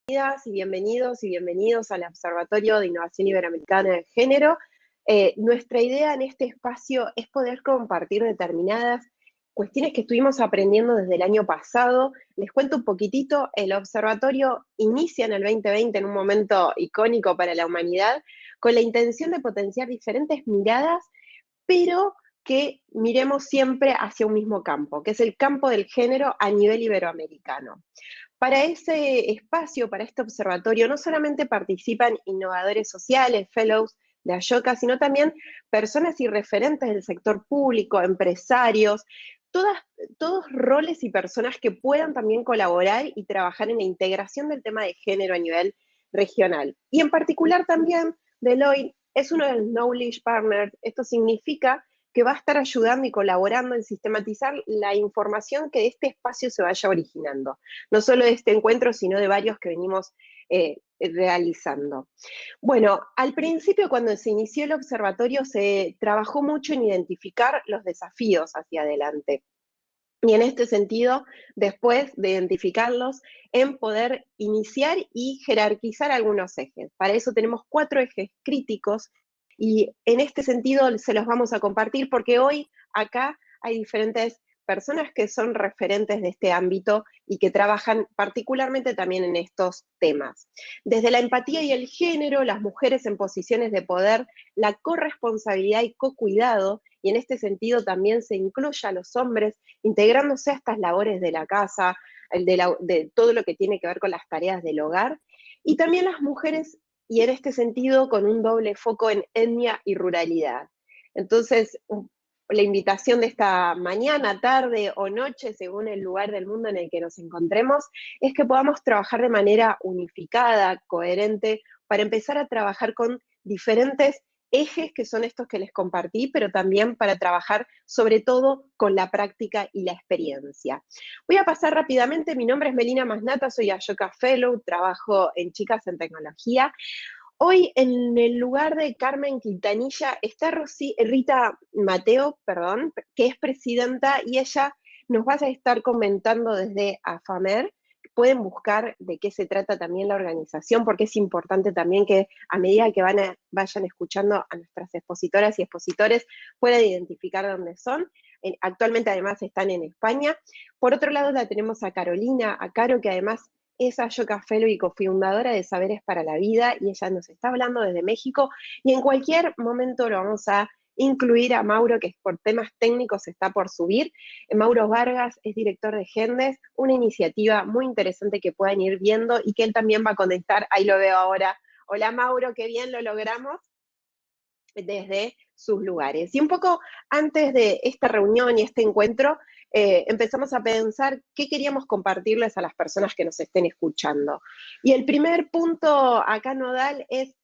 Bienvenidas y bienvenidos al Observatorio de Innovación Iberoamericana de Género. Nuestra idea en este espacio es poder compartir determinadas cuestiones que estuvimos aprendiendo desde el año pasado. Les cuento un poquitito, el observatorio inicia en el 2020 en un momento icónico para la humanidad, con la intención de potenciar diferentes miradas, pero que miremos siempre hacia un mismo campo, que es el campo del género a nivel iberoamericano. Para ese espacio, para este observatorio, no solamente participan innovadores sociales, fellows de Ashoka, sino también personas y referentes del sector público, empresarios, todos roles y personas que puedan también colaborar y trabajar en la integración del tema de género a nivel regional. Y en particular también Deloitte es uno de los Knowledge Partners. Esto significa que va a estar ayudando y colaborando en sistematizar la información que de este espacio se vaya originando. No solo de este encuentro, sino de varios que venimos realizando. Bueno, al principio cuando se inició el observatorio se trabajó mucho en identificar los desafíos hacia adelante. Y en este sentido, después de identificarlos, en poder iniciar y jerarquizar algunos ejes. Para eso tenemos 4 ejes críticos y en este sentido se los vamos a compartir porque hoy acá hay diferentes personas que son referentes de este ámbito y que trabajan particularmente también en estos temas. Desde la empatía y el género, las mujeres en posiciones de poder, la corresponsabilidad y cocuidado, y en este sentido también se incluye a los hombres integrándose a estas labores de la casa, de todo lo que tiene que ver con las tareas del hogar, y también las mujeres, y en este sentido con un doble foco en etnia y ruralidad. Entonces, la invitación de esta mañana, tarde o noche, según el lugar del mundo en el que nos encontremos, es que podamos trabajar de manera unificada, coherente, para empezar a trabajar con diferentes ejes que son estos que les compartí, pero también para trabajar sobre todo con la práctica y la experiencia. Voy a pasar rápidamente, mi nombre es Melina Masnata, soy Ashoka Fellow, trabajo en Chicas en Tecnología. Hoy en el lugar de Carmen Quintanilla está Rita Mateo, perdón, que es presidenta y ella nos va a estar comentando desde AFAMER. Pueden buscar de qué se trata también la organización, porque es importante también que a medida que vayan escuchando a nuestras expositoras y expositores, puedan identificar dónde son. Actualmente además están en España. Por otro lado la tenemos a Carolina, a Caro, que además es Ashoka Fellow y cofundadora de Saberes para la Vida, y ella nos está hablando desde México, y en cualquier momento lo vamos a incluir a Mauro, que por temas técnicos está por subir. Mauro Vargas es director de Gendes, una iniciativa muy interesante que puedan ir viendo y que él también va a conectar, ahí lo veo ahora. Hola Mauro, qué bien lo logramos desde sus lugares. Y un poco antes de esta reunión y este encuentro, empezamos a pensar qué queríamos compartirles a las personas que nos estén escuchando. Y el primer punto acá nodal es,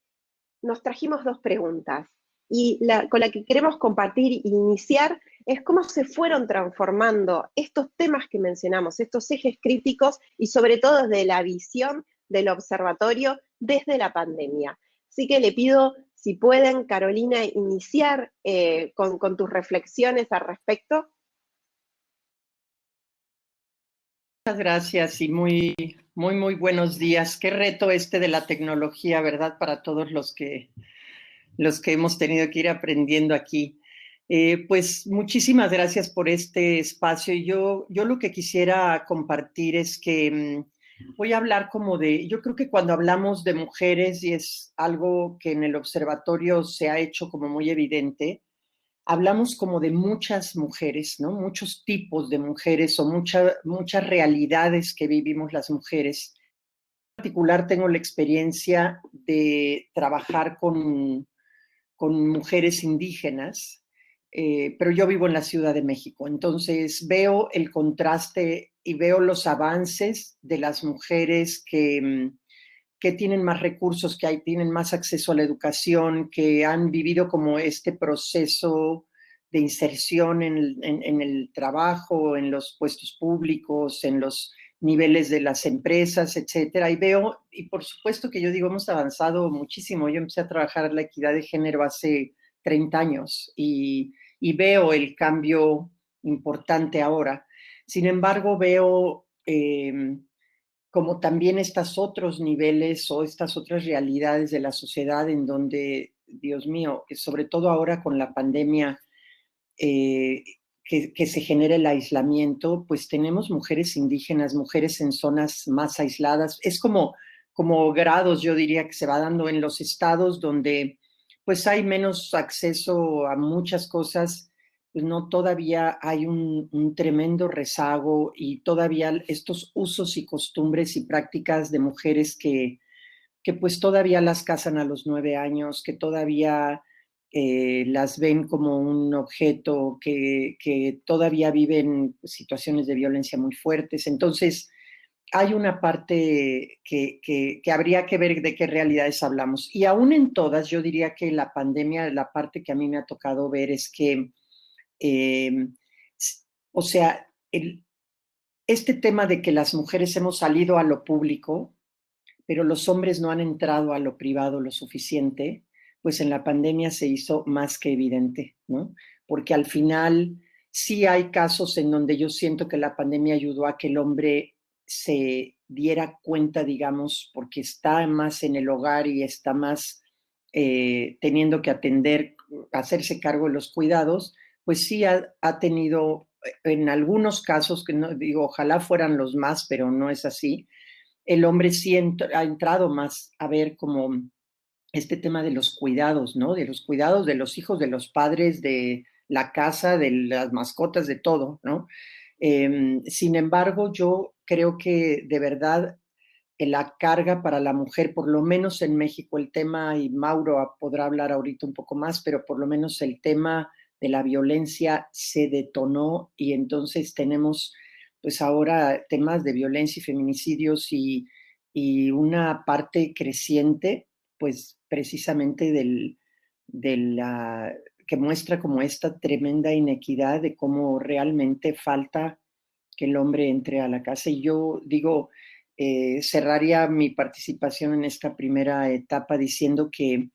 nos trajimos 2 preguntas. Y con la que queremos compartir e iniciar es cómo se fueron transformando estos temas que mencionamos, estos ejes críticos y sobre todo desde la visión del observatorio desde la pandemia. Así que le pido, si pueden, Carolina, iniciar con tus reflexiones al respecto. Muchas gracias y muy buenos días. Qué reto este de la tecnología, ¿verdad? Para todos los que hemos tenido que ir aprendiendo aquí. Pues muchísimas gracias por este espacio. Yo lo que quisiera compartir es que voy a hablar yo creo que cuando hablamos de mujeres, y es algo que en el observatorio se ha hecho como muy evidente, hablamos como de muchas mujeres, ¿no? Muchos tipos de mujeres o muchas realidades que vivimos las mujeres. En particular tengo la experiencia de trabajar con mujeres indígenas, pero yo vivo en la Ciudad de México, entonces veo el contraste y veo los avances de las mujeres que tienen más recursos, tienen más acceso a la educación, que han vivido como este proceso de inserción en el trabajo, en los puestos públicos, en los niveles de las empresas, etcétera. Y por supuesto que yo digo, hemos avanzado muchísimo. Yo empecé a trabajar la equidad de género hace 30 años y veo el cambio importante ahora. Sin embargo, veo como también estos otros niveles o estas otras realidades de la sociedad en donde, Dios mío, sobre todo ahora con la pandemia, eh, que se genera el aislamiento, pues tenemos mujeres indígenas, mujeres en zonas más aisladas. Es como grados, yo diría, que se va dando en los estados donde pues hay menos acceso a muchas cosas, pues no, todavía hay un tremendo rezago y todavía estos usos y costumbres y prácticas de mujeres que pues todavía las casan a los 9 años, que todavía las ven como un objeto, que todavía viven situaciones de violencia muy fuertes. Entonces, hay una parte que habría que ver de qué realidades hablamos. Y aún en todas, yo diría que la pandemia, la parte que a mí me ha tocado ver es que, eh, o sea, este tema de que las mujeres hemos salido a lo público, pero los hombres no han entrado a lo privado lo suficiente, pues en la pandemia se hizo más que evidente, ¿no? Porque al final sí hay casos en donde yo siento que la pandemia ayudó a que el hombre se diera cuenta, digamos, porque está más en el hogar y está más teniendo que atender, hacerse cargo de los cuidados, pues sí ha tenido en algunos casos, que no digo, ojalá fueran los más, pero no es así, el hombre sí ha entrado más a ver como este tema de los cuidados, ¿no? De los cuidados de los hijos, de los padres, de la casa, de las mascotas, de todo, ¿no? Sin embargo, yo creo que de verdad la carga para la mujer, por lo menos en México, el tema, y Mauro podrá hablar ahorita un poco más, pero por lo menos el tema de la violencia se detonó y entonces tenemos pues ahora temas de violencia y feminicidios y una parte creciente pues precisamente de la que muestra como esta tremenda inequidad de cómo realmente falta que el hombre entre a la casa. Y yo digo, cerraría mi participación en esta primera etapa diciendo que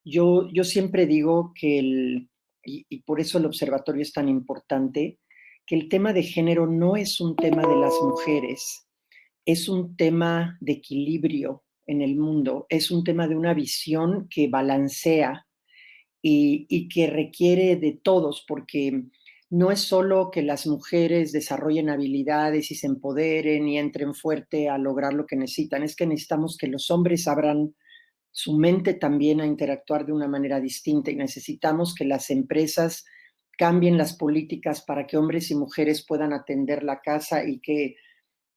yo siempre digo que y por eso el observatorio es tan importante, que el tema de género no es un tema de las mujeres, es un tema de equilibrio en el mundo, es un tema de una visión que balancea y que requiere de todos, porque no es solo que las mujeres desarrollen habilidades y se empoderen y entren fuerte a lograr lo que necesitan, es que necesitamos que los hombres abran su mente también a interactuar de una manera distinta y necesitamos que las empresas cambien las políticas para que hombres y mujeres puedan atender la casa y que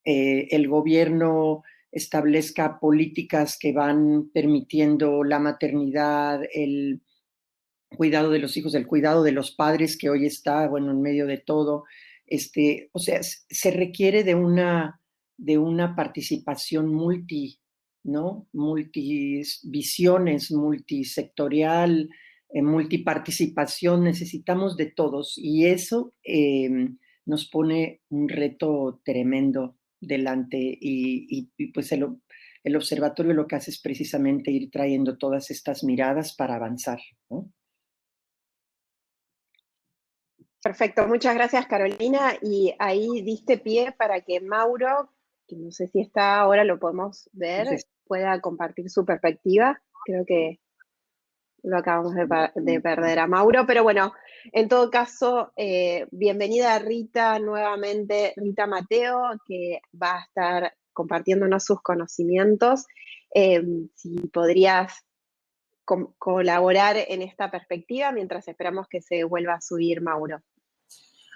el gobierno establezca políticas que van permitiendo la maternidad, el cuidado de los hijos, el cuidado de los padres, que hoy está, bueno, en medio de todo. O sea, se requiere de una participación ¿no? Multivisiones, multisectorial, multiparticipación, necesitamos de todos y eso nos pone un reto tremendo delante y pues el observatorio lo que hace es precisamente ir trayendo todas estas miradas para avanzar, ¿no? Perfecto, muchas gracias Carolina. Y ahí diste pie para que Mauro, que no sé si está ahora, lo podemos ver, pueda compartir su perspectiva. Creo que lo acabamos de perder a Mauro, pero bueno, en todo caso, bienvenida a Rita nuevamente, Rita Mateo, que va a estar compartiéndonos sus conocimientos. Si podrías colaborar en esta perspectiva mientras esperamos que se vuelva a subir Mauro.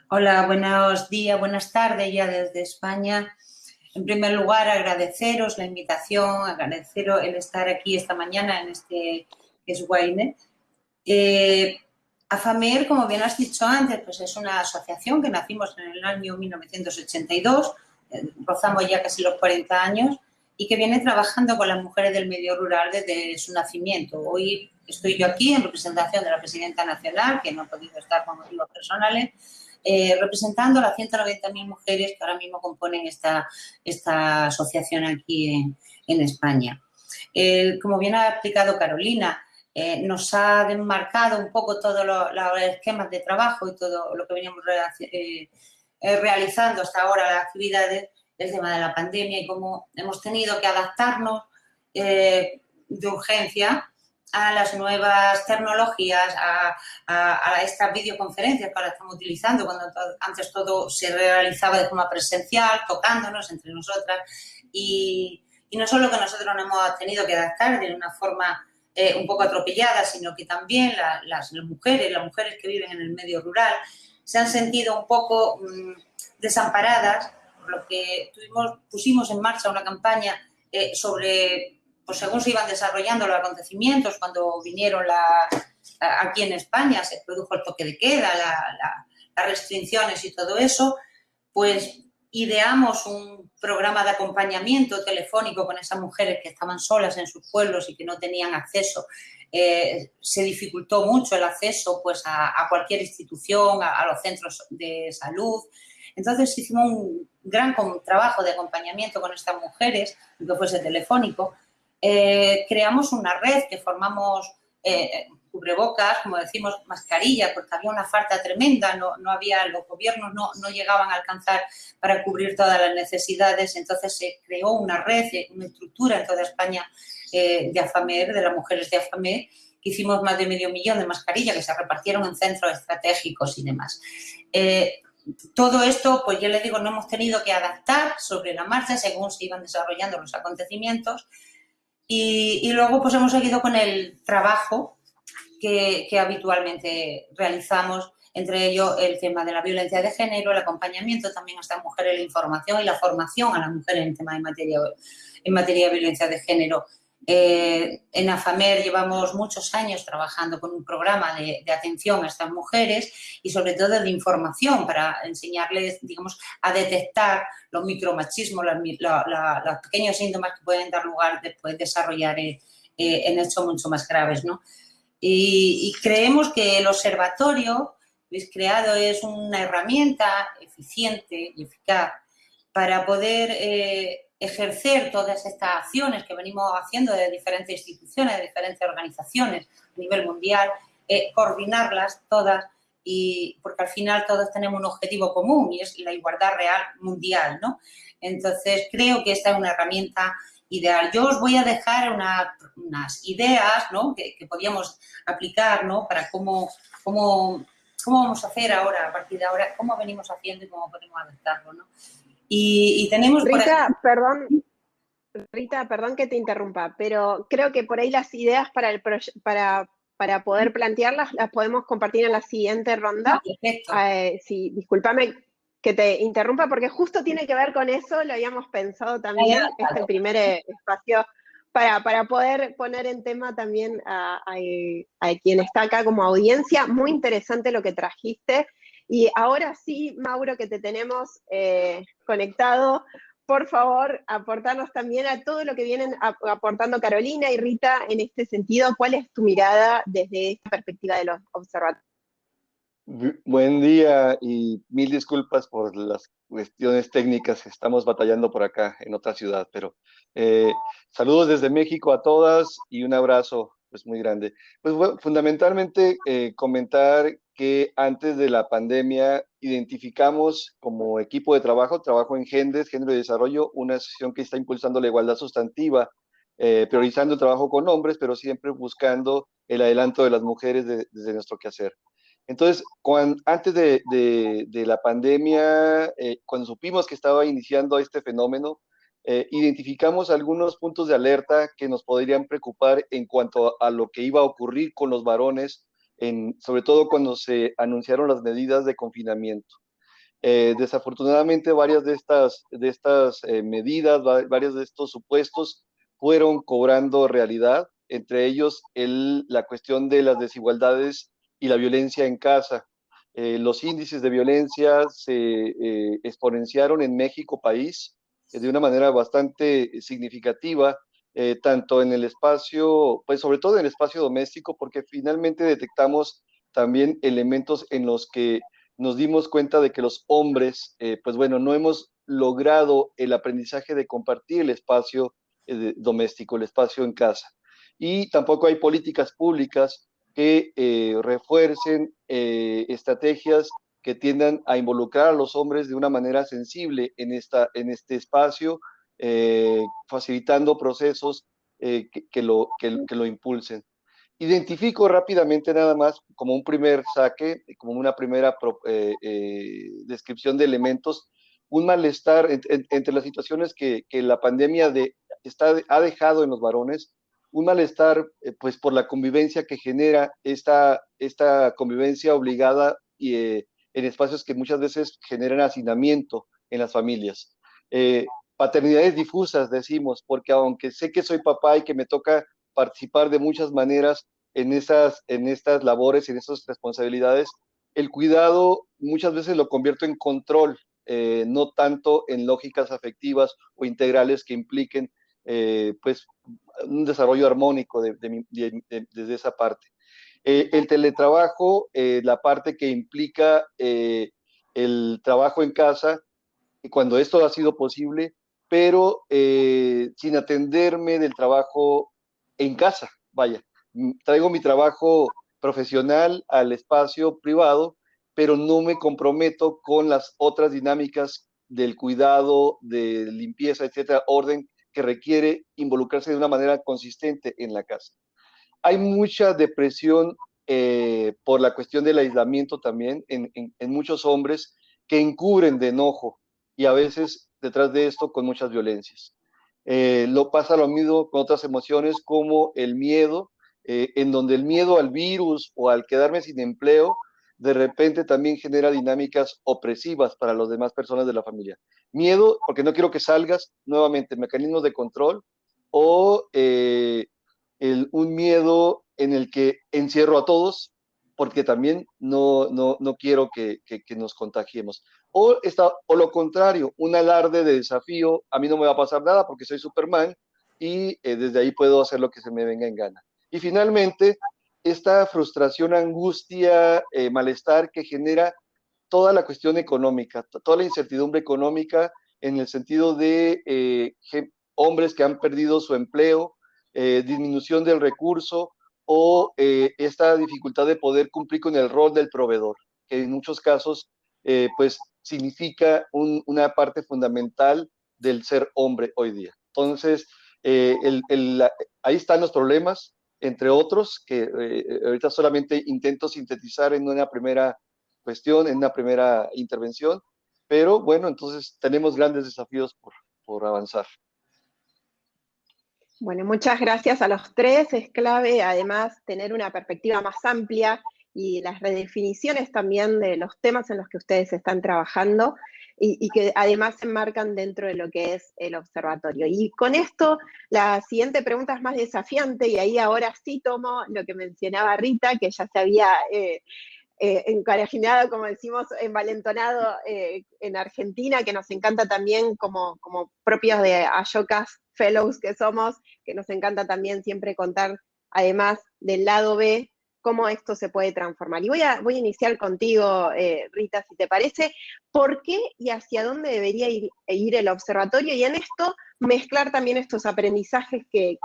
Hola, buenos días, buenas tardes ya desde España. En primer lugar, agradeceros la invitación, agradeceros el estar aquí esta mañana en este Swine. AFAMER, como bien has dicho antes, pues es una asociación que nacimos en el año 1982, rozamos ya casi los 40 años, y que viene trabajando con las mujeres del medio rural desde su nacimiento. Hoy estoy yo aquí en representación de la presidenta nacional, que no ha podido estar por motivos personales, representando a las 190.000 mujeres que ahora mismo componen esta asociación aquí en España. Como bien ha explicado Carolina, nos ha desmarcado un poco todos los esquemas de trabajo y todo lo que veníamos realizando hasta ahora, las actividades, el tema de la pandemia y cómo hemos tenido que adaptarnos de urgencia a las nuevas tecnologías, a estas videoconferencias que ahora estamos utilizando, cuando antes todo se realizaba de forma presencial, tocándonos entre nosotras, y no solo que nosotros nos hemos tenido que adaptar de una forma un poco atropellada, sino que también las mujeres que viven en el medio rural se han sentido un poco desamparadas, por lo que pusimos en marcha una campaña sobre, pues según se iban desarrollando los acontecimientos, cuando vinieron aquí en España, se produjo el toque de queda, las restricciones y todo eso, pues ideamos un programa de acompañamiento telefónico con esas mujeres que estaban solas en sus pueblos y que no tenían acceso. Se dificultó mucho el acceso pues, a cualquier institución, a los centros de salud. Entonces hicimos un gran trabajo de acompañamiento con estas mujeres, aunque fuese telefónico. Creamos una red que formamos cubrebocas, como decimos, mascarillas, porque había una falta tremenda, no había, los gobiernos no llegaban a alcanzar para cubrir todas las necesidades, entonces se creó una red, una estructura en toda España de AFAMER, de las mujeres de AFAMER, que hicimos más de 500.000 de mascarillas que se repartieron en centros estratégicos y demás. Todo esto, pues yo les digo, no hemos tenido que adaptar sobre la marcha según se iban desarrollando los acontecimientos y luego pues hemos seguido con el trabajo que habitualmente realizamos, entre ellos el tema de la violencia de género, el acompañamiento también a estas mujeres, la información y la formación a las mujeres en tema en materia de violencia de género. En AFAMER llevamos muchos años trabajando con un programa de atención a estas mujeres y sobre todo de información para enseñarles, digamos, a detectar los micromachismos, los pequeños síntomas que pueden dar lugar después de desarrollar en hechos mucho más graves, ¿no? Y creemos que el observatorio creado es una herramienta eficiente y eficaz para poder ejercer todas estas acciones que venimos haciendo de diferentes instituciones, de diferentes organizaciones a nivel mundial, coordinarlas todas, porque al final todos tenemos un objetivo común y es la igualdad real mundial, ¿no? Entonces, creo que esta es una herramienta ideal. Yo os voy a dejar unas ideas, ¿no?, que podíamos aplicar, ¿no?, para cómo vamos a hacer ahora, a partir de ahora, cómo venimos haciendo y cómo podemos adaptarlo, ¿no? Y tenemos... Rita, perdón que te interrumpa, pero creo que por ahí las ideas para poder plantearlas las podemos compartir en la siguiente ronda. Perfecto. Sí, discúlpame que te interrumpa, porque justo tiene que ver con eso, lo habíamos pensado también, este primer espacio, para poder poner en tema también a quien está acá como audiencia. Muy interesante lo que trajiste. Y ahora sí, Mauro, que te tenemos conectado, por favor, aportarnos también a todo lo que vienen aportando Carolina y Rita en este sentido. ¿Cuál es tu mirada desde esta perspectiva de los observatorios? Buen día y mil disculpas por las cuestiones técnicas. Estamos batallando por acá en otra ciudad, pero saludos desde México a todas y un abrazo pues muy grande. Pues bueno, fundamentalmente comentar que antes de la pandemia identificamos como equipo de trabajo en GENDES, Género y Desarrollo, una asociación que está impulsando la igualdad sustantiva, priorizando el trabajo con hombres, pero siempre buscando el adelanto de las mujeres desde nuestro quehacer. Entonces, antes de la pandemia, cuando supimos que estaba iniciando este fenómeno, identificamos algunos puntos de alerta que nos podrían preocupar en cuanto a lo que iba a ocurrir con los varones, sobre todo cuando se anunciaron las medidas de confinamiento. Desafortunadamente, varias de estas medidas, varios de estos supuestos fueron cobrando realidad, entre ellos la cuestión de las desigualdades y la violencia en casa. Los índices de violencia se exponenciaron en México país de una manera bastante significativa, tanto en el espacio, pues sobre todo en el espacio doméstico, porque finalmente detectamos también elementos en los que nos dimos cuenta de que los hombres, pues bueno, no hemos logrado el aprendizaje de compartir el espacio doméstico, el espacio en casa. Y tampoco hay políticas públicas que refuercen estrategias que tiendan a involucrar a los hombres de una manera sensible en este espacio, facilitando procesos que lo impulsen. Identifico rápidamente nada más como un primer saque, como una primera descripción de elementos, un malestar entre las situaciones que la pandemia ha dejado en los varones, un malestar pues por la convivencia que genera esta convivencia obligada y en espacios que muchas veces generan hacinamiento en las familias. Paternidades difusas, decimos, porque aunque sé que soy papá y que me toca participar de muchas maneras en estas labores, en estas responsabilidades, el cuidado muchas veces lo convierto en control, no tanto en lógicas afectivas o integrales que impliquen pues un desarrollo armónico desde esa parte. El teletrabajo, la parte que implica el trabajo en casa, cuando esto ha sido posible, pero sin atenderme del trabajo en casa, vaya. Traigo mi trabajo profesional al espacio privado, pero no me comprometo con las otras dinámicas del cuidado, de limpieza, etcétera, orden que requiere involucrarse de una manera consistente en la casa. Hay mucha depresión por la cuestión del aislamiento también en muchos hombres que encubren de enojo y a veces detrás de esto con muchas violencias. Pasa lo mismo con otras emociones como el miedo, en donde el miedo al virus o al quedarme sin empleo de repente también genera dinámicas opresivas para las demás personas de la familia. Miedo porque no quiero que salgas, nuevamente, mecanismos de control o un miedo en el que encierro a todos porque también no quiero que nos contagiemos. O lo contrario, un alarde de desafío, a mí no me va a pasar nada porque soy Superman y desde ahí puedo hacer lo que se me venga en gana. Y finalmente, esta frustración, angustia, malestar que genera toda la cuestión económica, toda la incertidumbre económica en el sentido de hombres que han perdido su empleo, disminución del recurso o esta dificultad de poder cumplir con el rol del proveedor, que en muchos casos pues significa una parte fundamental del ser hombre hoy día. Entonces, ahí están los problemas, entre otros, que ahorita solamente intento sintetizar en una primera cuestión, en una primera intervención, pero bueno, entonces tenemos grandes desafíos por avanzar. Bueno, muchas gracias a los tres. Es clave, además, tener una perspectiva más amplia y las redefiniciones también de los temas en los que ustedes están trabajando y que además se enmarcan dentro de lo que es el observatorio. Y con esto, la siguiente pregunta es más desafiante y ahí ahora sí tomo lo que mencionaba Rita, que ya se había encarajinado, como decimos, envalentonado en Argentina, que nos encanta también como propios de Ayocas Fellows que somos, que nos encanta también siempre contar, además del lado B, cómo esto se puede transformar. Y voy a iniciar contigo, Rita, si te parece, ¿por qué y hacia dónde debería ir el observatorio? Y en esto mezclar también estos aprendizajes que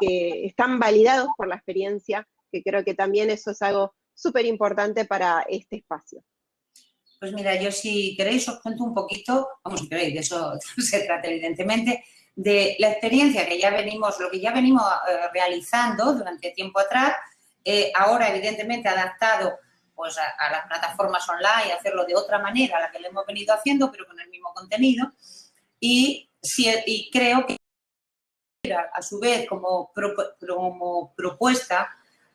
están validados por la experiencia, que creo que también eso es algo súper importante para este espacio. Pues mira, yo si queréis os cuento un poquito, vamos, si queréis, de eso se trata evidentemente, de la experiencia que ya venimos, lo que ya venimos realizando durante tiempo atrás, ahora evidentemente adaptado pues a las plataformas online, hacerlo de otra manera a la que lo hemos venido haciendo, pero con el mismo contenido, y creo que a su vez como propuesta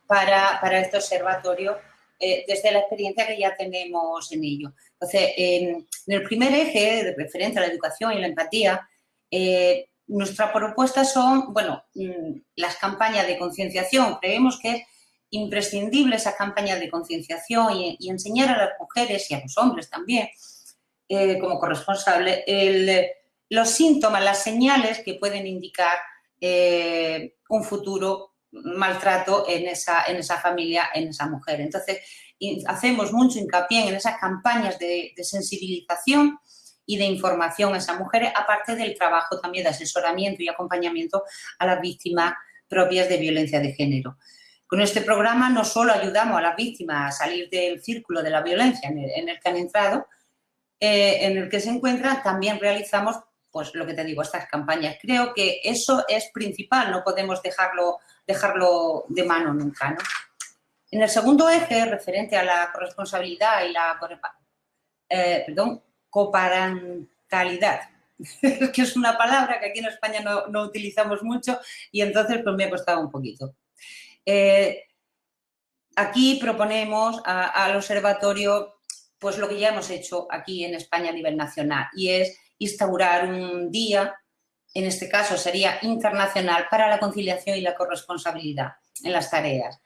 para este observatorio desde la experiencia que ya tenemos en ello. Entonces, en el primer eje de referente a la educación y la empatía, nuestras propuestas son, bueno, las campañas de concienciación. Creemos que es imprescindible esas campañas de concienciación y enseñar a las mujeres y a los hombres también, como corresponsable, los síntomas, las señales que pueden indicar un futuro maltrato en esa familia, en esa mujer. Entonces, hacemos mucho hincapié en esas campañas de sensibilización y de información a esas mujeres, aparte del trabajo también de asesoramiento y acompañamiento a las víctimas propias de violencia de género. Con este programa no solo ayudamos a las víctimas a salir del círculo de la violencia en el que han entrado, en el que se encuentran, también realizamos, pues lo que te digo, estas campañas. Creo que eso es principal, no podemos dejarlo de mano nunca, ¿no? En el segundo eje, referente a la corresponsabilidad y la coparentalidad, que es una palabra que aquí en España no utilizamos mucho y entonces pues me ha costado un poquito. Aquí proponemos al observatorio pues lo que ya hemos hecho aquí en España a nivel nacional, y es instaurar un día, en este caso sería internacional, para la conciliación y la corresponsabilidad en las tareas.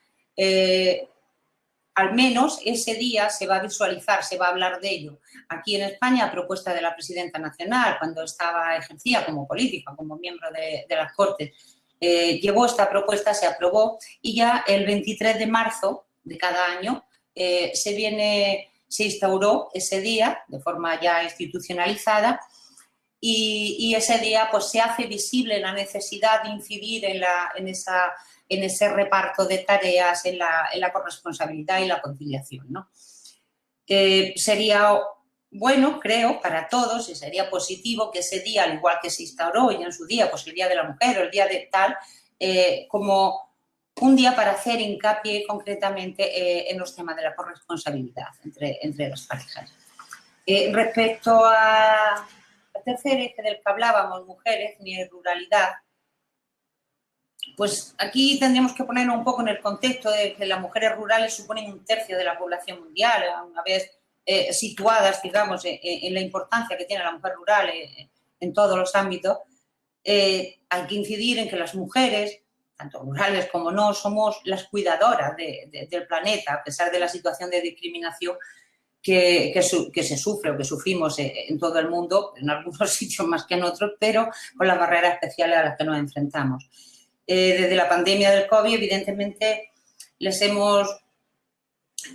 Al menos ese día se va a visualizar, se va a hablar de ello. Aquí en España, a propuesta de la presidenta nacional, cuando ejercía como política, como miembro de las Cortes, llevó esta propuesta, se aprobó, y ya el 23 de marzo de cada año se instauró ese día de forma ya institucionalizada, y ese día pues se hace visible la necesidad de incidir en ese reparto de tareas, en la corresponsabilidad y la conciliación, ¿no? Sería bueno, creo, para todos, y sería positivo que ese día, al igual que se instauró ya en su día, pues el Día de la Mujer o el Día de tal, como un día para hacer hincapié concretamente en los temas de la corresponsabilidad entre las parejas. Respecto al tercer eje del que hablábamos, mujeres, ni ruralidad, pues aquí tendríamos que ponernos un poco en el contexto de que las mujeres rurales suponen 1/3 de la población mundial, una vez situadas, digamos, en la importancia que tiene la mujer rural en todos los ámbitos. Hay que incidir en que las mujeres, tanto rurales como no, somos las cuidadoras del planeta, a pesar de la situación de discriminación que se sufre o que sufrimos en todo el mundo, en algunos sitios más que en otros, pero con las barreras especiales a las que nos enfrentamos. Desde la pandemia del COVID, evidentemente,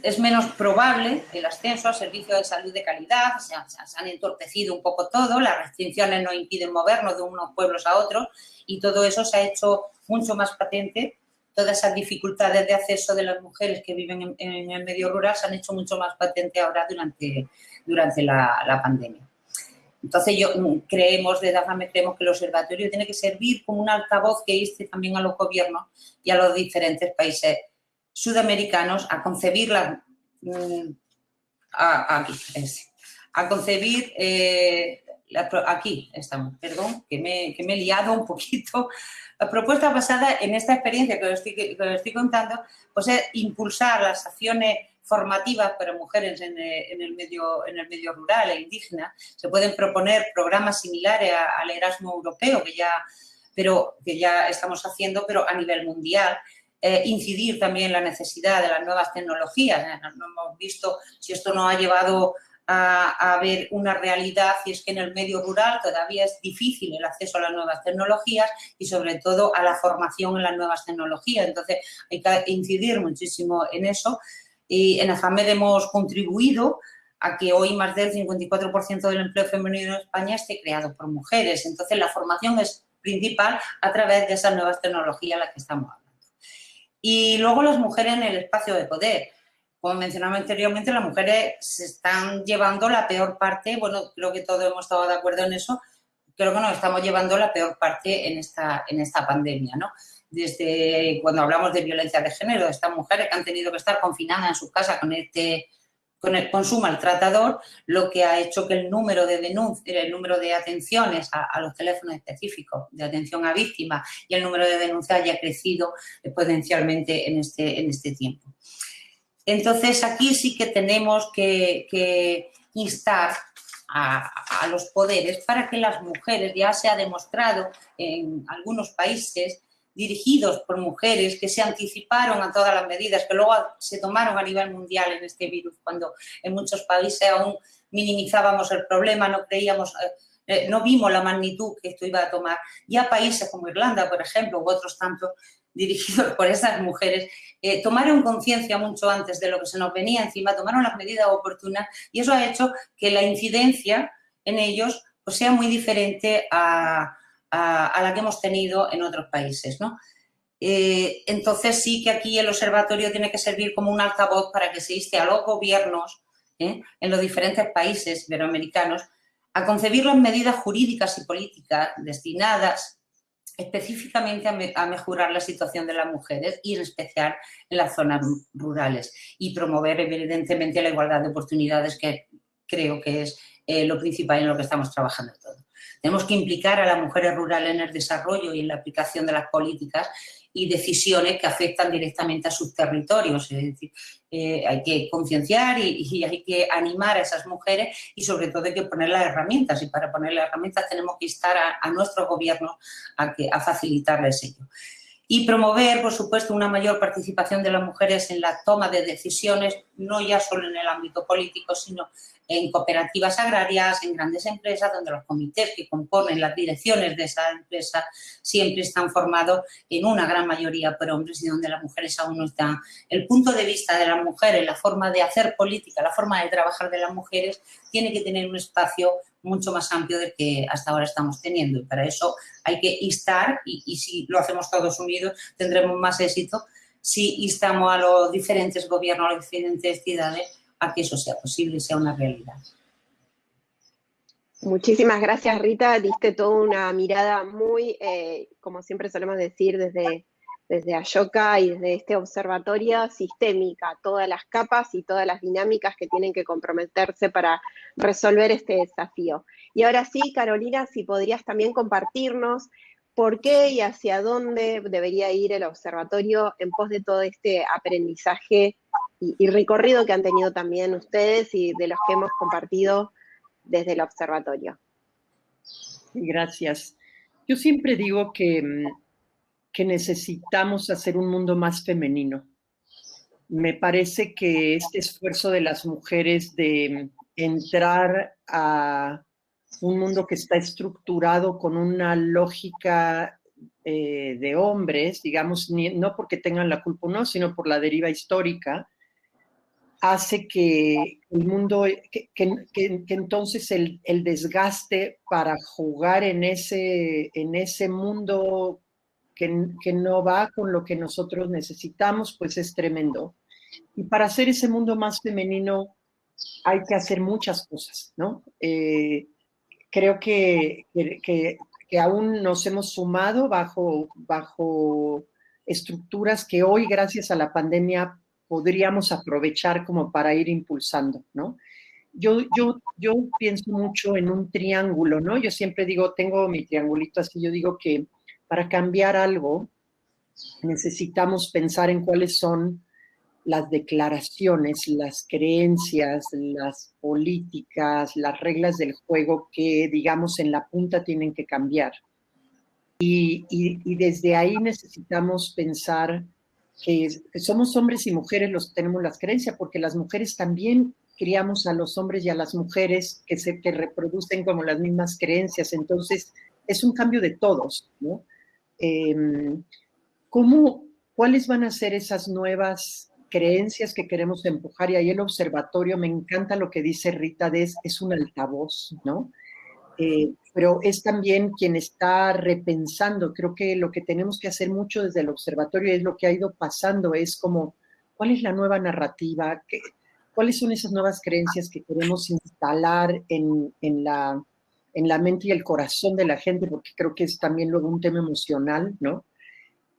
es menos probable el ascenso a servicios de salud de calidad, se han entorpecido un poco todo, las restricciones nos impiden movernos de unos pueblos a otros, y todo eso se ha hecho mucho más patente. Todas esas dificultades de acceso de las mujeres que viven en el medio rural se han hecho mucho más patente ahora durante la pandemia. Entonces, desde AFAME creemos que el observatorio tiene que servir como un altavoz que inste también a los gobiernos y a los diferentes países sudamericanos a concebir aquí estamos, perdón, que me he liado un poquito. La propuesta basada en esta experiencia que os estoy contando, pues es impulsar las acciones formativas para mujeres en el medio rural e indígena. Se pueden proponer programas similares al Erasmus europeo, que ya estamos haciendo, pero a nivel mundial. Incidir también en la necesidad de las nuevas tecnologías. No hemos visto si esto nos ha llevado a ver una realidad, y es que en el medio rural todavía es difícil el acceso a las nuevas tecnologías y sobre todo a la formación en las nuevas tecnologías. Entonces hay que incidir muchísimo en eso, y en AFAMED hemos contribuido a que hoy más del 54% del empleo femenino en España esté creado por mujeres. Entonces la formación es principal a través de esas nuevas tecnologías a las que estamos hablando. Y luego las mujeres en el espacio de poder. Como mencionaba anteriormente, las mujeres se están llevando la peor parte, bueno, creo que todos hemos estado de acuerdo en eso, creo que nos estamos llevando la peor parte en esta pandemia, ¿no? Desde cuando hablamos de violencia de género, estas mujeres que han tenido que estar confinadas en sus casas con su maltratador, lo que ha hecho que el número de atenciones a los teléfonos específicos de atención a víctimas y el número de denuncias haya crecido exponencialmente en este tiempo. Entonces, aquí sí que tenemos que instar a los poderes para que las mujeres, ya se ha demostrado en algunos países dirigidos por mujeres que se anticiparon a todas las medidas que luego se tomaron a nivel mundial en este virus, cuando en muchos países aún minimizábamos el problema, no vimos la magnitud que esto iba a tomar. Ya países como Irlanda, por ejemplo, u otros tantos, dirigidos por esas mujeres, tomaron conciencia mucho antes de lo que se nos venía encima, tomaron las medidas oportunas, y eso ha hecho que la incidencia en ellos pues, sea muy diferente a la que hemos tenido en otros países, ¿no? Entonces sí que aquí el observatorio tiene que servir como un altavoz para que se inste a los gobiernos en los diferentes países iberoamericanos a concebir las medidas jurídicas y políticas destinadas específicamente a mejorar la situación de las mujeres y en especial en las zonas rurales y promover evidentemente la igualdad de oportunidades, que creo que es lo principal en lo que estamos trabajando todos. Tenemos que implicar a las mujeres rurales en el desarrollo y en la aplicación de las políticas y decisiones que afectan directamente a sus territorios. Es decir, hay que concienciar y hay que animar a esas mujeres y sobre todo hay que poner las herramientas. Y para poner las herramientas tenemos que instar a nuestro gobierno a facilitarles ello. Y promover, por supuesto, una mayor participación de las mujeres en la toma de decisiones, no ya solo en el ámbito político, sino en cooperativas agrarias, en grandes empresas, donde los comités que componen las direcciones de esa empresa siempre están formados en una gran mayoría por hombres y donde las mujeres aún no están. El punto de vista de las mujeres, la forma de hacer política, la forma de trabajar de las mujeres, tiene que tener un espacio mucho más amplio del que hasta ahora estamos teniendo. Y para eso hay que instar, y si lo hacemos todos unidos tendremos más éxito, si instamos a los diferentes gobiernos, a las diferentes ciudades, a que eso sea posible y sea una realidad. Muchísimas gracias, Rita. Diste toda una mirada muy, como siempre solemos decir, desde Ashoka y desde este observatorio, sistémica, todas las capas y todas las dinámicas que tienen que comprometerse para resolver este desafío. Y ahora sí, Carolina, si podrías también compartirnos por qué y hacia dónde debería ir el observatorio en pos de todo este aprendizaje y recorrido que han tenido también ustedes y de los que hemos compartido desde el observatorio. Gracias. Yo siempre digo que necesitamos hacer un mundo más femenino. Me parece que este esfuerzo de las mujeres de entrar a un mundo que está estructurado con una lógica de hombres, digamos, no porque tengan la culpa o no, sino por la deriva histórica, hace que el mundo, que entonces el desgaste para jugar en ese mundo que no va con lo que nosotros necesitamos, pues es tremendo. Y para hacer ese mundo más femenino hay que hacer muchas cosas, ¿no? Creo que aún nos hemos sumado bajo estructuras que hoy, gracias a la pandemia, podríamos aprovechar como para ir impulsando, ¿no? Yo pienso mucho en un triángulo, ¿no? Yo siempre digo, tengo mi triangulito así, yo digo que para cambiar algo necesitamos pensar en cuáles son las declaraciones, las creencias, las políticas, las reglas del juego que, digamos, en la punta tienen que cambiar. Y desde ahí necesitamos pensar que somos hombres y mujeres los que tenemos las creencias, porque las mujeres también criamos a los hombres y a las mujeres que reproducen como las mismas creencias. Entonces, es un cambio de todos, ¿no? ¿Cuáles van a ser esas nuevas creencias que queremos empujar? Y ahí el observatorio, me encanta lo que dice Rita, es un altavoz, ¿no? Pero es también quien está repensando. Creo que lo que tenemos que hacer mucho desde el observatorio es lo que ha ido pasando, es como, ¿cuál es la nueva narrativa? ¿Cuáles son esas nuevas creencias que queremos instalar en la mente y el corazón de la gente? Porque creo que es también luego un tema emocional, ¿no?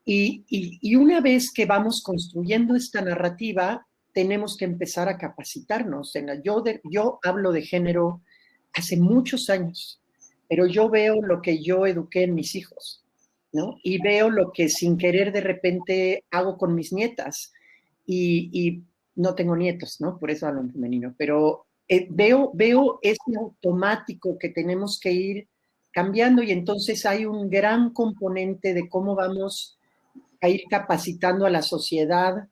Y una vez que vamos construyendo esta narrativa, tenemos que empezar a capacitarnos. Yo hablo de género hace muchos años, pero yo veo lo que yo eduqué en mis hijos, ¿no? Y veo lo que sin querer de repente hago con mis nietas. Y no tengo nietos, ¿no? Por eso hablo en femenino, pero veo ese automático que tenemos que ir cambiando y entonces hay un gran componente de cómo vamos a ir capacitando a la sociedad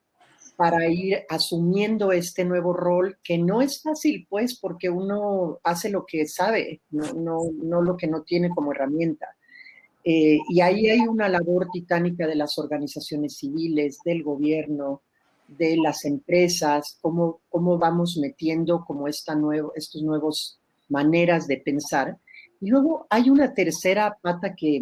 para ir asumiendo este nuevo rol, que no es fácil, pues, porque uno hace lo que sabe, no lo que no tiene como herramienta. Y ahí hay una labor titánica de las organizaciones civiles, del gobierno, de las empresas, cómo vamos metiendo como estos nuevos maneras de pensar. Y luego hay una tercera pata que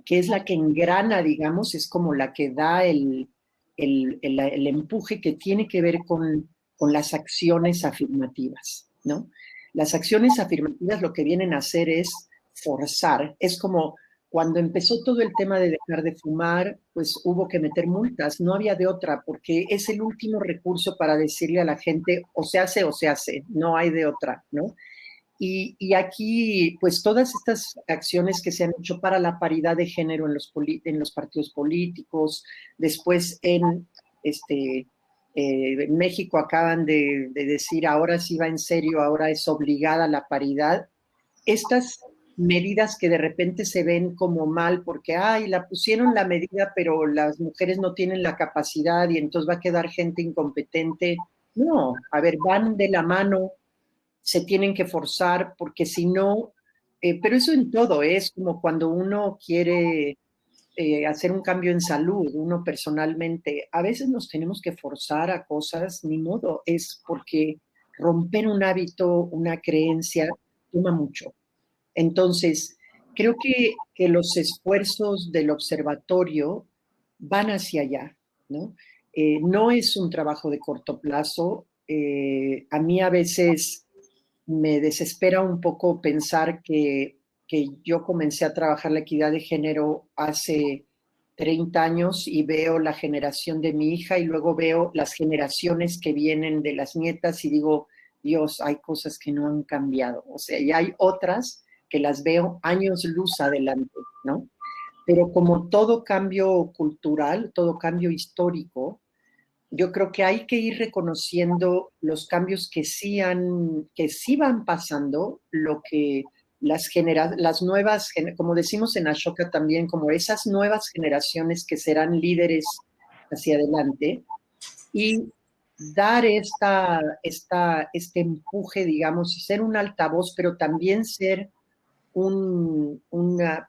es la que engrana, digamos, es como la que da el empuje, que tiene que ver con con las acciones afirmativas, ¿no? Las acciones afirmativas lo que vienen a hacer es forzar, es como cuando empezó todo el tema de dejar de fumar, pues hubo que meter multas, no había de otra, porque es el último recurso para decirle a la gente o se hace, no hay de otra, ¿no? Y aquí, pues todas estas acciones que se han hecho para la paridad de género en los partidos políticos, después en México acaban de decir, ahora sí va en serio, ahora es obligada la paridad. Estas medidas que de repente se ven como mal porque, ay, la pusieron la medida, pero las mujeres no tienen la capacidad y entonces va a quedar gente incompetente. No, a ver, van de la mano, se tienen que forzar porque si no, pero eso en todo, es como cuando uno quiere hacer un cambio en salud, uno personalmente, a veces nos tenemos que forzar a cosas, ni modo, es porque romper un hábito, una creencia, toma mucho. Entonces, creo que los esfuerzos del observatorio van hacia allá, ¿no? No es un trabajo de corto plazo. A mí a veces me desespera un poco pensar que yo comencé a trabajar la equidad de género hace 30 años y veo la generación de mi hija y luego veo las generaciones que vienen de las nietas y digo, Dios, hay cosas que no han cambiado. O sea, y hay otras que las veo años luz adelante, ¿no? Pero como todo cambio cultural, todo cambio histórico, yo creo que hay que ir reconociendo los cambios que sí van pasando, lo que las nuevas, como decimos en Ashoka también, como esas nuevas generaciones que serán líderes hacia adelante y dar este empuje, digamos, ser un altavoz, pero también ser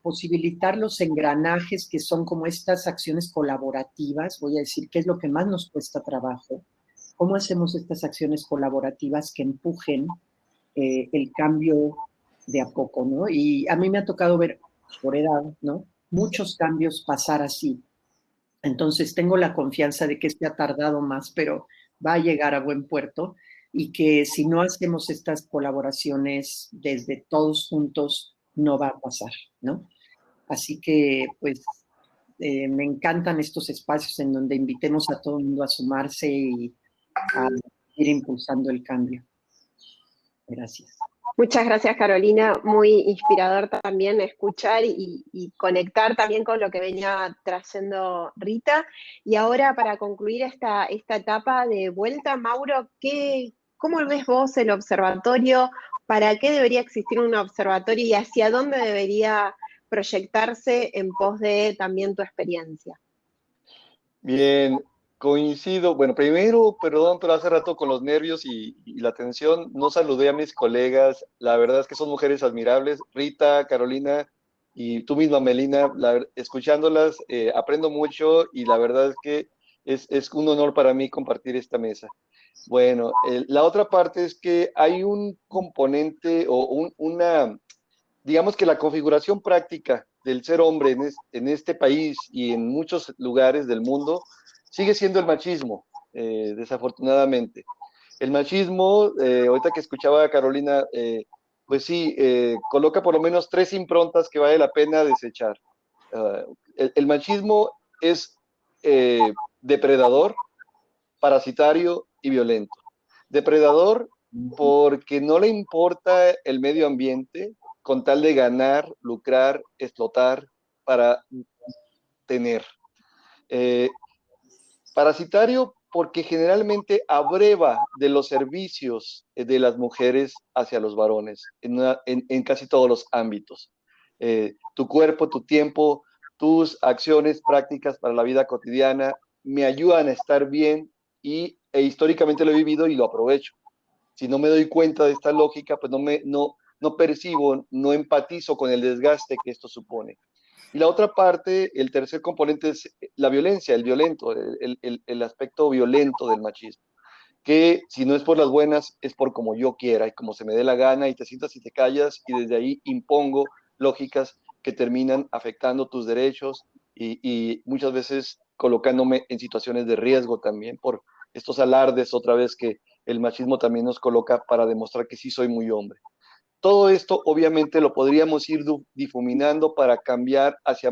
posibilitar los engranajes que son como estas acciones colaborativas, voy a decir, qué es lo que más nos cuesta trabajo, cómo hacemos estas acciones colaborativas que empujen el cambio de a poco, ¿no? Y a mí me ha tocado ver, por edad, ¿no? Muchos cambios pasar así. Entonces tengo la confianza de que este ha tardado más, pero va a llegar a buen puerto y que si no hacemos estas colaboraciones desde todos juntos, no va a pasar, ¿no? Así que, pues, me encantan estos espacios en donde invitemos a todo el mundo a sumarse y a ir impulsando el cambio. Gracias. Muchas gracias, Carolina. Muy inspirador también escuchar y conectar también con lo que venía trayendo Rita. Y ahora, para concluir esta etapa de vuelta, Mauro, ¿cómo ves vos el observatorio? ¿Para qué debería existir un observatorio y hacia dónde debería proyectarse en pos de también tu experiencia? Bien, coincido. Bueno, primero, perdón, pero hace rato con los nervios y la tensión, no saludé a mis colegas. La verdad es que son mujeres admirables. Rita, Carolina y tú misma, Melina, escuchándolas, aprendo mucho y la verdad es que es un honor para mí compartir esta mesa. Bueno, la otra parte es que hay un componente o digamos que la configuración práctica del ser hombre en este país y en muchos lugares del mundo sigue siendo el machismo, desafortunadamente. El machismo, ahorita que escuchaba a Carolina, pues sí, coloca por lo menos 3 improntas que vale la pena desechar. El machismo es depredador, parasitario y violento. Depredador porque no le importa el medio ambiente con tal de ganar, lucrar, explotar para tener. Parasitario porque generalmente abreva de los servicios de las mujeres hacia los varones en casi todos los ámbitos. Tu cuerpo, tu tiempo, tus acciones prácticas para la vida cotidiana me ayudan a estar bien e históricamente lo he vivido y lo aprovecho. Si no me doy cuenta de esta lógica, pues no percibo, no empatizo con el desgaste que esto supone. Y la otra parte, el tercer componente es la violencia, el violento, el aspecto violento del machismo, que si no es por las buenas, es por como yo quiera y como se me dé la gana y te sientas y te callas y desde ahí impongo lógicas que terminan afectando tus derechos y muchas veces colocándome en situaciones de riesgo también por estos alardes otra vez que el machismo también nos coloca para demostrar que sí soy muy hombre. Todo esto obviamente lo podríamos ir difuminando para cambiar hacia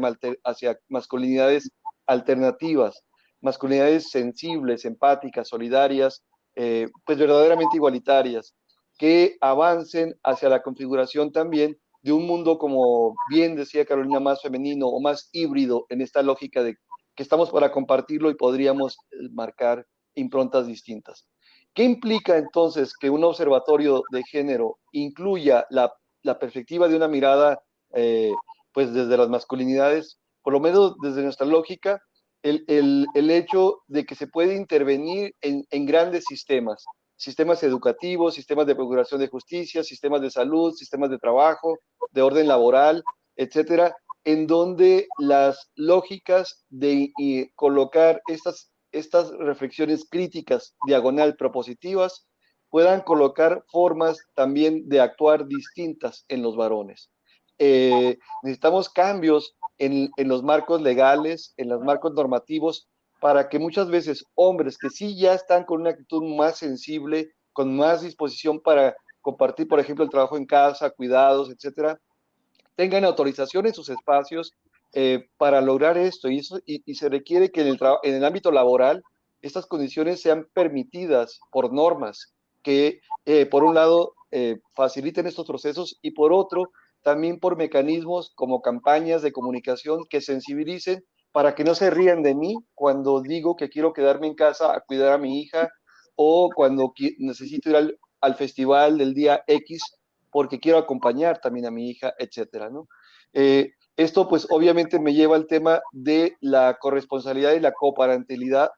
masculinidades alternativas, masculinidades sensibles, empáticas, solidarias, pues verdaderamente igualitarias, que avancen hacia la configuración también de un mundo, como bien decía Carolina, más femenino o más híbrido, en esta lógica de que estamos para compartirlo y podríamos marcar improntas distintas. ¿Qué implica entonces que un observatorio de género incluya la perspectiva de una mirada, pues desde las masculinidades? Por lo menos desde nuestra lógica, el hecho de que se puede intervenir en grandes sistemas educativos, sistemas de procuración de justicia, sistemas de salud, sistemas de trabajo, de orden laboral, etcétera, en donde las lógicas de colocar estas reflexiones críticas, diagonal propositivas, puedan colocar formas también de actuar distintas en los varones. Necesitamos cambios en los marcos legales, en los marcos normativos, para que muchas veces hombres que sí ya están con una actitud más sensible, con más disposición para compartir, por ejemplo, el trabajo en casa, cuidados, etcétera, tengan autorización en sus espacios para lograr esto. Y se requiere que en el ámbito laboral estas condiciones sean permitidas por normas que, por un lado, faciliten estos procesos y por otro, también por mecanismos como campañas de comunicación que sensibilicen para que no se rían de mí cuando digo que quiero quedarme en casa a cuidar a mi hija o cuando necesito ir al festival del día X porque quiero acompañar también a mi hija, etcétera, ¿no? Esto pues obviamente me lleva al tema de la corresponsabilidad y la coparentalidad,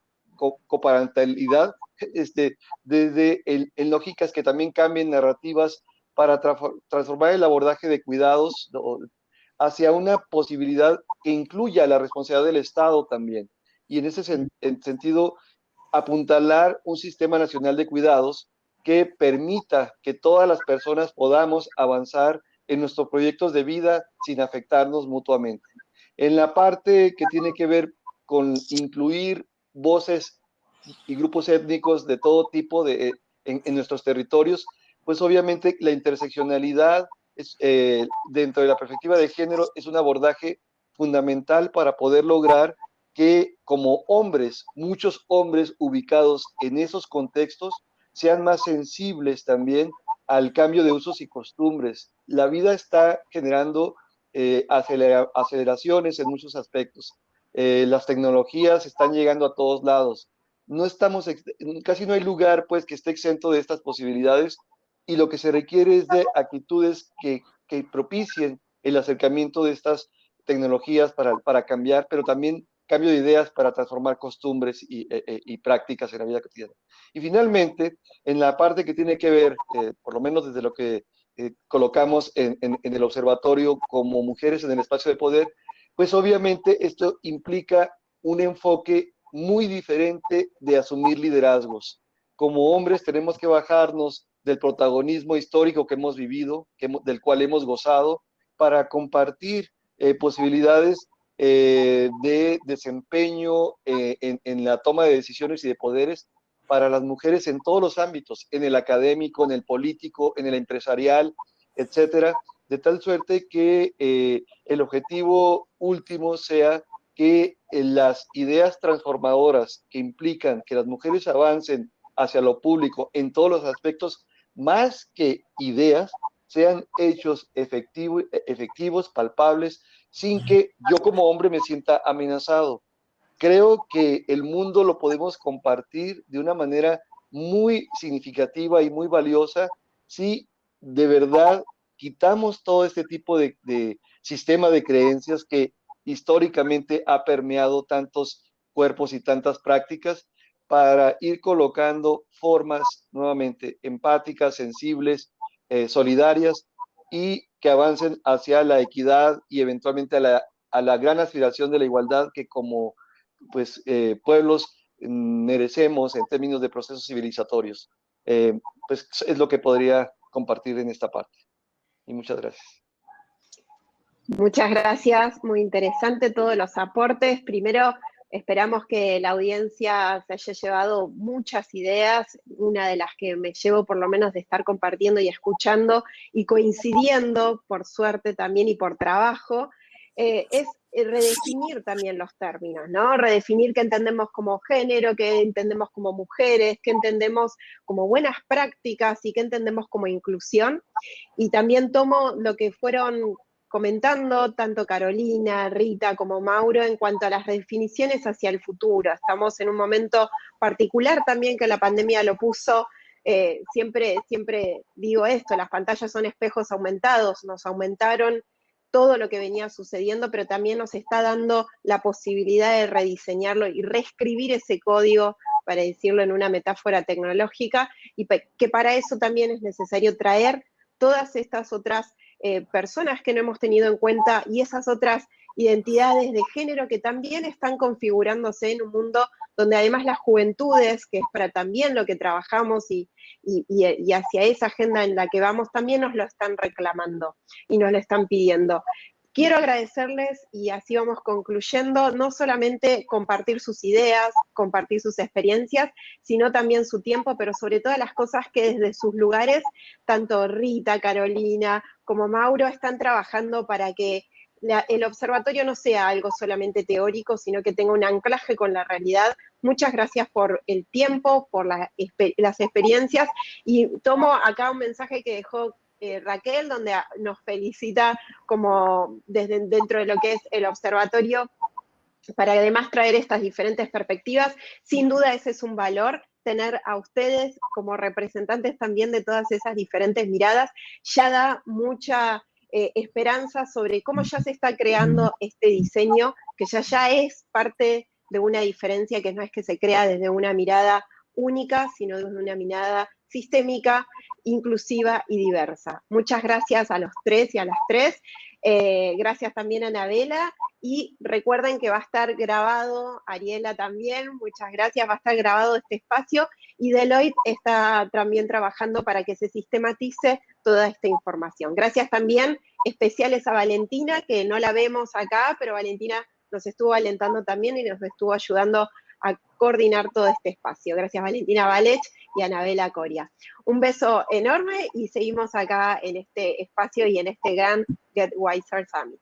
desde en lógicas que también cambien narrativas para transformar el abordaje de cuidados, ¿no?, hacia una posibilidad que incluya la responsabilidad del Estado también. Y en ese sentido, apuntalar un sistema nacional de cuidados que permita que todas las personas podamos avanzar en nuestros proyectos de vida sin afectarnos mutuamente. En la parte que tiene que ver con incluir voces y grupos étnicos de todo tipo en nuestros territorios, pues obviamente la interseccionalidad dentro de la perspectiva de género es un abordaje fundamental para poder lograr que como hombres, muchos hombres ubicados en esos contextos, sean más sensibles también al cambio de usos y costumbres. La vida está generando aceleraciones en muchos aspectos. Las tecnologías están llegando a todos lados. No estamos, casi no hay lugar pues que esté exento de estas posibilidades y lo que se requiere es de actitudes que propicien el acercamiento de estas tecnologías para cambiar, pero también cambio de ideas para transformar costumbres y prácticas en la vida cotidiana. Y finalmente, en la parte que tiene que ver, por lo menos desde lo que colocamos en el observatorio como mujeres en el espacio de poder, pues obviamente esto implica un enfoque muy diferente de asumir liderazgos. Como hombres tenemos que bajarnos del protagonismo histórico que hemos vivido, del cual hemos gozado, para compartir posibilidades de desempeño en la toma de decisiones y de poderes para las mujeres en todos los ámbitos, en el académico, en el político, en el empresarial, etcétera, de tal suerte que el objetivo último sea que las ideas transformadoras que implican que las mujeres avancen hacia lo público en todos los aspectos, más que ideas, sean hechos efectivos, palpables, sin que yo como hombre me sienta amenazado. Creo que el mundo lo podemos compartir de una manera muy significativa y muy valiosa si de verdad quitamos todo este tipo de sistema de creencias que históricamente ha permeado tantos cuerpos y tantas prácticas para ir colocando formas nuevamente empáticas, sensibles, solidarias y que avancen hacia la equidad y eventualmente a la gran aspiración de la igualdad que como pues, pueblos merecemos en términos de procesos civilizatorios. Pues es lo que podría compartir en esta parte. Y muchas gracias. Muchas gracias, muy interesante todos los aportes. Primero, Esperamos que la audiencia se haya llevado muchas ideas, una de las que me llevo por lo menos de estar compartiendo y escuchando y coincidiendo, por suerte también y por trabajo, es redefinir también los términos, ¿no? Redefinir qué entendemos como género, qué entendemos como mujeres, qué entendemos como buenas prácticas y qué entendemos como inclusión. Y también tomo lo que fueron comentando tanto Carolina, Rita como Mauro en cuanto a las redefiniciones hacia el futuro. Estamos en un momento particular también que la pandemia lo puso. Siempre digo esto, las pantallas son espejos aumentados, nos aumentaron todo lo que venía sucediendo, pero también nos está dando la posibilidad de rediseñarlo y reescribir ese código, para decirlo en una metáfora tecnológica, y que para eso también es necesario traer todas estas otras personas que no hemos tenido en cuenta y esas otras identidades de género que también están configurándose en un mundo donde además las juventudes, que es para también lo que trabajamos y hacia esa agenda en la que vamos, también nos lo están reclamando y nos lo están pidiendo. Quiero agradecerles, y así vamos concluyendo, no solamente compartir sus ideas, compartir sus experiencias, sino también su tiempo, pero sobre todas las cosas que desde sus lugares, tanto Rita, Carolina, como Mauro, están trabajando para que el observatorio no sea algo solamente teórico, sino que tenga un anclaje con la realidad. Muchas gracias por el tiempo, por las experiencias, y tomo acá un mensaje que dejó Raquel, donde nos felicita como desde dentro de lo que es el observatorio, para además traer estas diferentes perspectivas. Sin duda ese es un valor, tener a ustedes como representantes también de todas esas diferentes miradas, ya da mucha esperanza sobre cómo ya se está creando este diseño, que ya es parte de una diferencia que no es que se crea desde una mirada única, sino desde una mirada sistémica, inclusiva y diversa. Muchas gracias a los tres y a las tres. Gracias también a Anabela, y recuerden que va a estar grabado, Ariela también, muchas gracias, va a estar grabado este espacio, y Deloitte está también trabajando para que se sistematice toda esta información. Gracias también especiales a Valentina, que no la vemos acá, pero Valentina nos estuvo alentando también y nos estuvo ayudando a coordinar todo este espacio. Gracias Valentina Valech y Anabela Coria. Un beso enorme y seguimos acá en este espacio y en este gran Get Wiser Summit.